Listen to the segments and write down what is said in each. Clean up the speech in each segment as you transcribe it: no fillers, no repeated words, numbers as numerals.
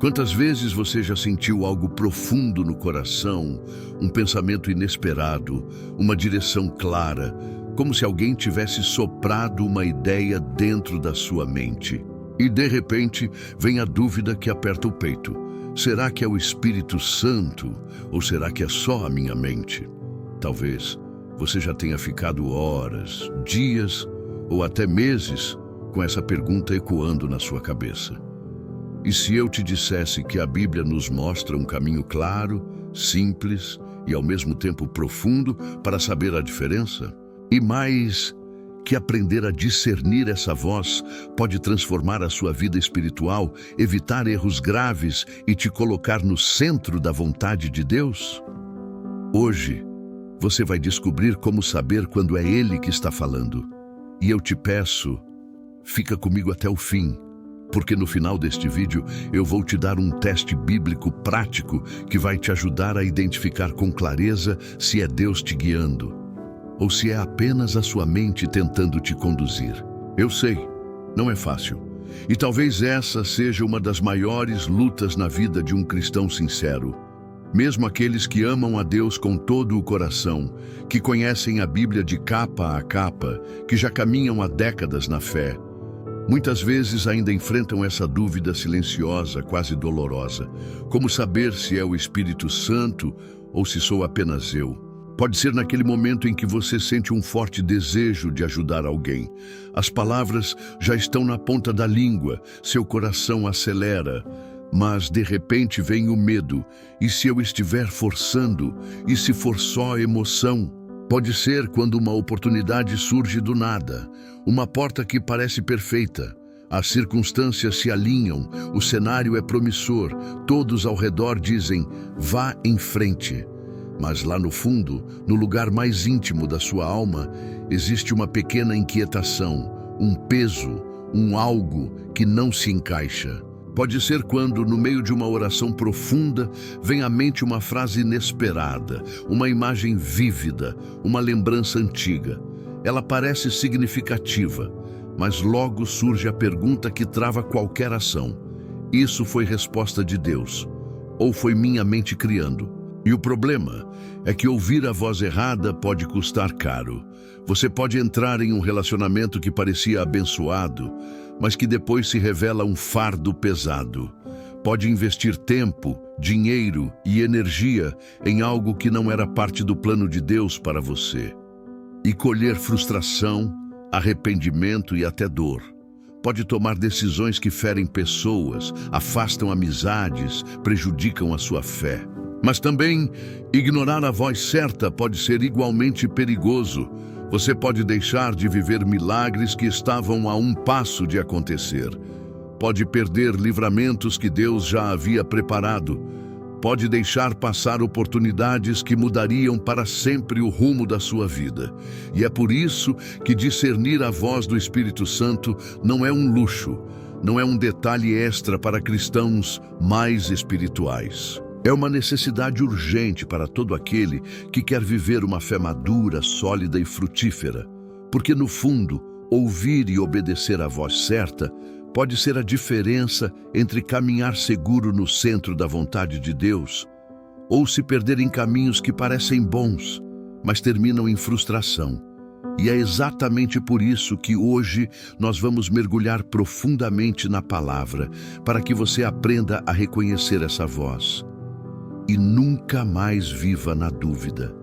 Quantas vezes você já sentiu algo profundo no coração, um pensamento inesperado, uma direção clara, como se alguém tivesse soprado uma ideia dentro da sua mente? E de repente vem a dúvida que aperta o peito. Será que é o Espírito Santo ou será que é só a minha mente? Talvez você já tenha ficado horas, dias ou até meses com essa pergunta ecoando na sua cabeça. E se eu te dissesse que a Bíblia nos mostra um caminho claro, simples e ao mesmo tempo profundo para saber a diferença? E mais, que aprender a discernir essa voz pode transformar a sua vida espiritual, evitar erros graves e te colocar no centro da vontade de Deus? Hoje, você vai descobrir como saber quando é Ele que está falando. E eu te peço, fica comigo até o fim, porque no final deste vídeo eu vou te dar um teste bíblico prático que vai te ajudar a identificar com clareza se é Deus te guiando ou se é apenas a sua mente tentando te conduzir. Eu sei, não é fácil. E talvez essa seja uma das maiores lutas na vida de um cristão sincero. Mesmo aqueles que amam a Deus com todo o coração, que conhecem a Bíblia de capa a capa, que já caminham há décadas na fé, muitas vezes ainda enfrentam essa dúvida silenciosa, quase dolorosa. Como saber se é o Espírito Santo ou se sou apenas eu? Pode ser naquele momento em que você sente um forte desejo de ajudar alguém. As palavras já estão na ponta da língua, seu coração acelera, mas de repente vem o medo. E se eu estiver forçando? E se for só emoção? Pode ser quando uma oportunidade surge do nada, uma porta que parece perfeita. As circunstâncias se alinham, o cenário é promissor, todos ao redor dizem, vá em frente. Mas lá no fundo, no lugar mais íntimo da sua alma, existe uma pequena inquietação, um peso, um algo que não se encaixa. Pode ser quando, no meio de uma oração profunda, vem à mente uma frase inesperada, uma imagem vívida, uma lembrança antiga. Ela parece significativa, mas logo surge a pergunta que trava qualquer ação. Isso foi resposta de Deus? Ou foi minha mente criando? E o problema é que ouvir a voz errada pode custar caro. Você pode entrar em um relacionamento que parecia abençoado, mas que depois se revela um fardo pesado. Pode investir tempo, dinheiro e energia em algo que não era parte do plano de Deus para você. E colher frustração, arrependimento e até dor. Pode tomar decisões que ferem pessoas, afastam amizades, prejudicam a sua fé. Mas também, ignorar a voz certa pode ser igualmente perigoso. Você pode deixar de viver milagres que estavam a um passo de acontecer. Pode perder livramentos que Deus já havia preparado. Pode deixar passar oportunidades que mudariam para sempre o rumo da sua vida. E é por isso que discernir a voz do Espírito Santo não é um luxo, não é um detalhe extra para cristãos mais espirituais. É uma necessidade urgente para todo aquele que quer viver uma fé madura, sólida e frutífera. Porque, no fundo, ouvir e obedecer à voz certa pode ser a diferença entre caminhar seguro no centro da vontade de Deus ou se perder em caminhos que parecem bons, mas terminam em frustração. E é exatamente por isso que hoje nós vamos mergulhar profundamente na palavra, para que você aprenda a reconhecer essa voz. E nunca mais viva na dúvida.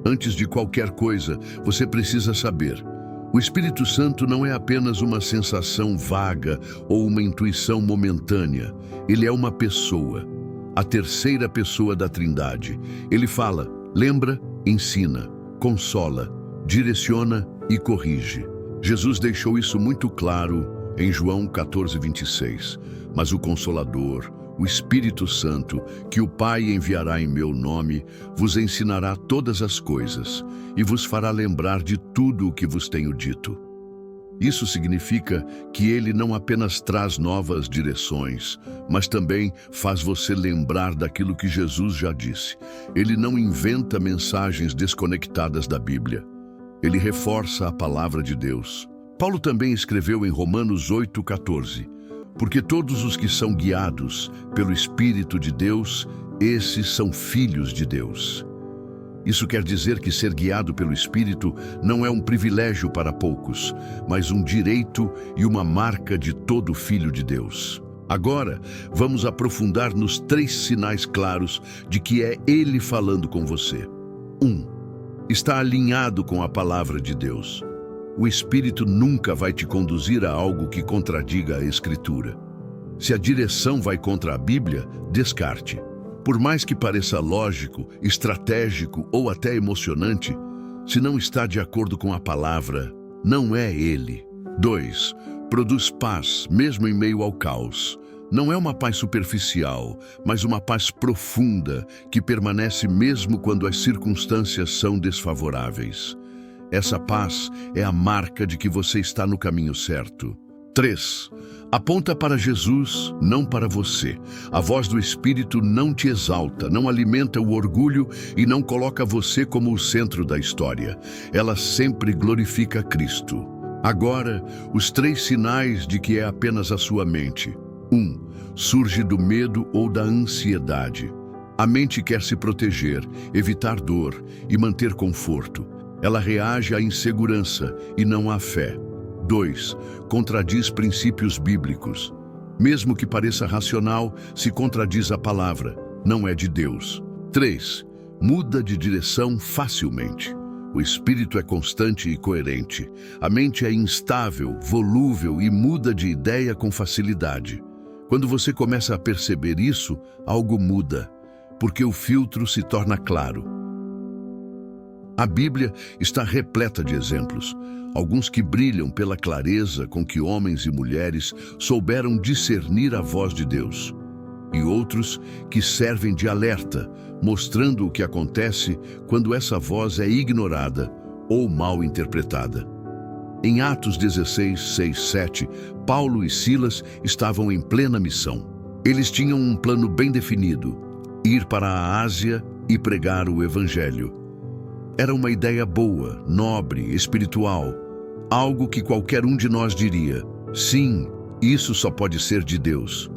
Antes de qualquer coisa, você precisa saber: o Espírito Santo não é apenas uma sensação vaga ou uma intuição momentânea. Ele é uma pessoa, a terceira pessoa da Trindade. Ele fala, lembra, ensina, consola, direciona e corrige. Jesus deixou isso muito claro em João 14:26. Mas o Consolador, o Espírito Santo, que o Pai enviará em meu nome, vos ensinará todas as coisas e vos fará lembrar de tudo o que vos tenho dito. Isso significa que ele não apenas traz novas direções, mas também faz você lembrar daquilo que Jesus já disse. Ele não inventa mensagens desconectadas da Bíblia. Ele reforça a palavra de Deus. Paulo também escreveu em Romanos 8:14, Porque todos os que são guiados pelo Espírito de Deus, esses são filhos de Deus. Isso quer dizer que ser guiado pelo Espírito não é um privilégio para poucos, mas um direito e uma marca de todo filho de Deus. Agora, vamos aprofundar nos 3 sinais claros de que é Ele falando com você. 1. Está alinhado com a palavra de Deus. O Espírito nunca vai te conduzir a algo que contradiga a Escritura. Se a direção vai contra a Bíblia, descarte. Por mais que pareça lógico, estratégico ou até emocionante, se não está de acordo com a palavra, não é Ele. 2. Produz paz, mesmo em meio ao caos. Não é uma paz superficial, mas uma paz profunda, que permanece mesmo quando as circunstâncias são desfavoráveis. Essa paz é a marca de que você está no caminho certo. 3. Aponta para Jesus, não para você. A voz do Espírito não te exalta, não alimenta o orgulho e não coloca você como o centro da história. Ela sempre glorifica Cristo. Agora, os 3 sinais de que é apenas a sua mente. 1. Surge do medo ou da ansiedade. A mente quer se proteger, evitar dor e manter conforto. Ela reage à insegurança e não à fé. 2. Contradiz princípios bíblicos. Mesmo que pareça racional, se contradiz a palavra, não é de Deus. 3. Muda de direção facilmente. O espírito é constante e coerente. A mente é instável, volúvel e muda de ideia com facilidade. Quando você começa a perceber isso, algo muda, porque o filtro se torna claro. A Bíblia está repleta de exemplos, alguns que brilham pela clareza com que homens e mulheres souberam discernir a voz de Deus, e outros que servem de alerta, mostrando o que acontece quando essa voz é ignorada ou mal interpretada. Em Atos 16, 6, 7, Paulo e Silas estavam em plena missão. Eles tinham um plano bem definido: ir para a Ásia e pregar o Evangelho. Era uma ideia boa, nobre, espiritual, algo que qualquer um de nós diria: sim, isso só pode ser de Deus.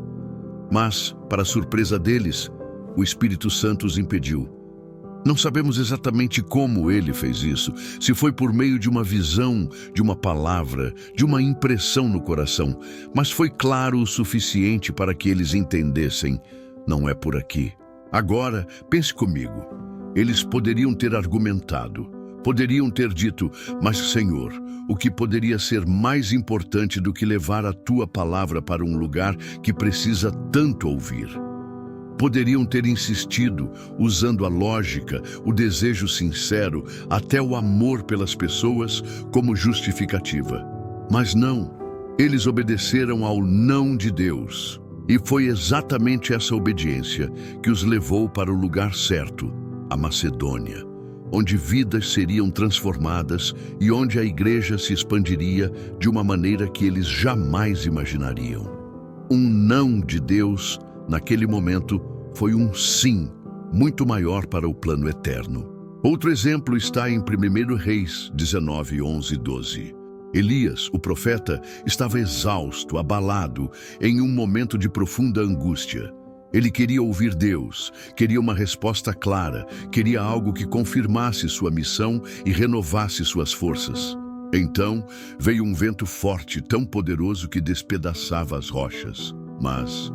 Mas, para surpresa deles, o Espírito Santo os impediu. Não sabemos exatamente como ele fez isso, se foi por meio de uma visão, de uma palavra, de uma impressão no coração, mas foi claro o suficiente para que eles entendessem: não é por aqui. Agora, pense comigo. Eles poderiam ter argumentado, poderiam ter dito: mas Senhor, o que poderia ser mais importante do que levar a tua palavra para um lugar que precisa tanto ouvir? Poderiam ter insistido, usando a lógica, o desejo sincero, até o amor pelas pessoas como justificativa. Mas não, eles obedeceram ao não de Deus. E foi exatamente essa obediência que os levou para o lugar certo, a Macedônia, onde vidas seriam transformadas e onde a igreja se expandiria de uma maneira que eles jamais imaginariam. Um não de Deus, naquele momento, foi um sim muito maior para o plano eterno. Outro exemplo está em 1 Reis 19, 11 e 12. Elias, o profeta, estava exausto, abalado, em um momento de profunda angústia. Ele queria ouvir Deus, queria uma resposta clara, queria algo que confirmasse sua missão e renovasse suas forças. Então, veio um vento forte, tão poderoso que despedaçava as rochas. Mas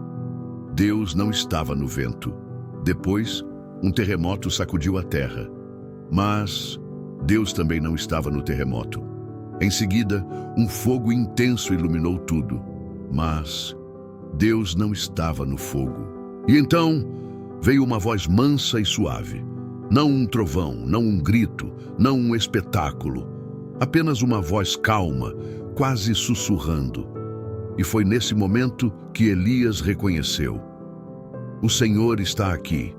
Deus não estava no vento. Depois, um terremoto sacudiu a terra. Mas Deus também não estava no terremoto. Em seguida, um fogo intenso iluminou tudo. Mas Deus não estava no fogo. E então veio uma voz mansa e suave. Não um trovão, não um grito, não um espetáculo. Apenas uma voz calma, quase sussurrando. E foi nesse momento que Elias reconheceu: o Senhor está aqui.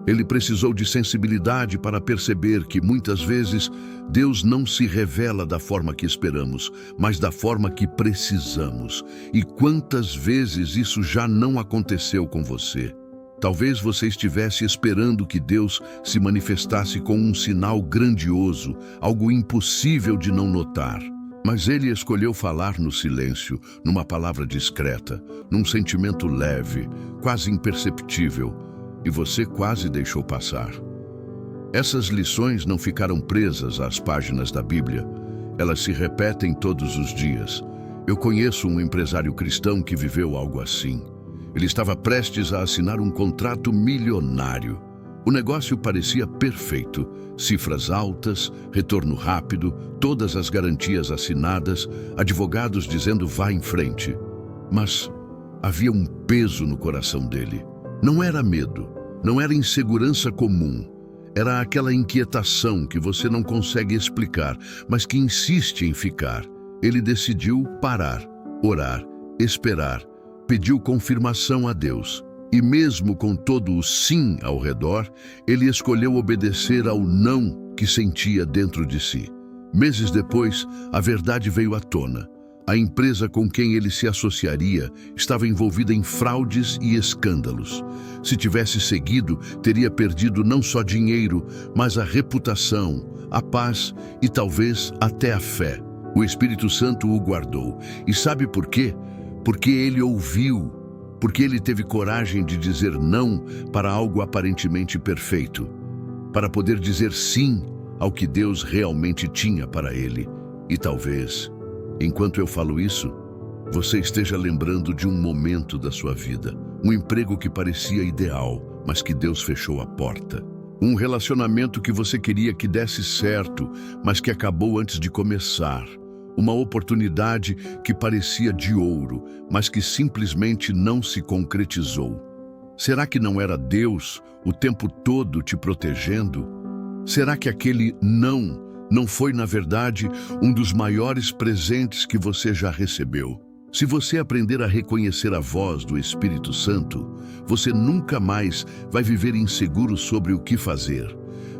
Ele precisou de sensibilidade para perceber que, muitas vezes, Deus não se revela da forma que esperamos, mas da forma que precisamos. E quantas vezes isso já não aconteceu com você? Talvez você estivesse esperando que Deus se manifestasse com um sinal grandioso, algo impossível de não notar. Mas ele escolheu falar no silêncio, numa palavra discreta, num sentimento leve, quase imperceptível, e você quase deixou passar. Essas lições não ficaram presas às páginas da Bíblia. Elas se repetem todos os dias. Eu conheço um empresário cristão que viveu algo assim. Ele estava prestes a assinar um contrato milionário. O negócio parecia perfeito. Cifras altas, retorno rápido, todas as garantias assinadas, advogados dizendo vá em frente. Mas havia um peso no coração dele. Não era medo, não era insegurança comum. Era aquela inquietação que você não consegue explicar, mas que insiste em ficar. Ele decidiu parar, orar, esperar, pediu confirmação a Deus. E mesmo com todo o sim ao redor, ele escolheu obedecer ao não que sentia dentro de si. Meses depois, a verdade veio à tona. A empresa com quem ele se associaria estava envolvida em fraudes e escândalos. Se tivesse seguido, teria perdido não só dinheiro, mas a reputação, a paz e talvez até a fé. O Espírito Santo o guardou. E sabe por quê? Porque ele ouviu. Porque ele teve coragem de dizer não para algo aparentemente perfeito, para poder dizer sim ao que Deus realmente tinha para ele. E talvez, enquanto eu falo isso, você esteja lembrando de um momento da sua vida, um emprego que parecia ideal, mas que Deus fechou a porta. Um relacionamento que você queria que desse certo, mas que acabou antes de começar. Uma oportunidade que parecia de ouro, mas que simplesmente não se concretizou. Será que não era Deus o tempo todo te protegendo? Será que aquele não foi, na verdade, um dos maiores presentes que você já recebeu? Se você aprender a reconhecer a voz do Espírito Santo, você nunca mais vai viver inseguro sobre o que fazer.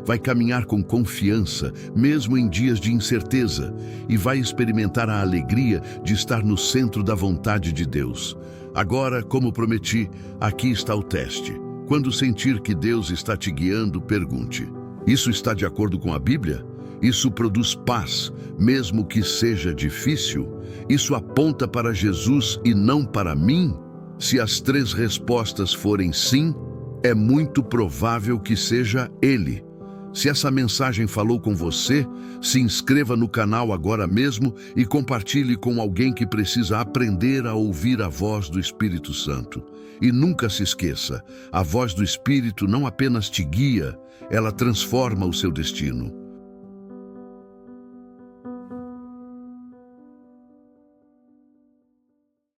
Vai caminhar com confiança, mesmo em dias de incerteza, e vai experimentar a alegria de estar no centro da vontade de Deus. Agora, como prometi, aqui está o teste. Quando sentir que Deus está te guiando, pergunte: isso está de acordo com a Bíblia? Isso produz paz, mesmo que seja difícil? Isso aponta para Jesus e não para mim? Se as 3 respostas forem sim, é muito provável que seja Ele. Se essa mensagem falou com você, se inscreva no canal agora mesmo e compartilhe com alguém que precisa aprender a ouvir a voz do Espírito Santo. E nunca se esqueça, a voz do Espírito não apenas te guia, ela transforma o seu destino.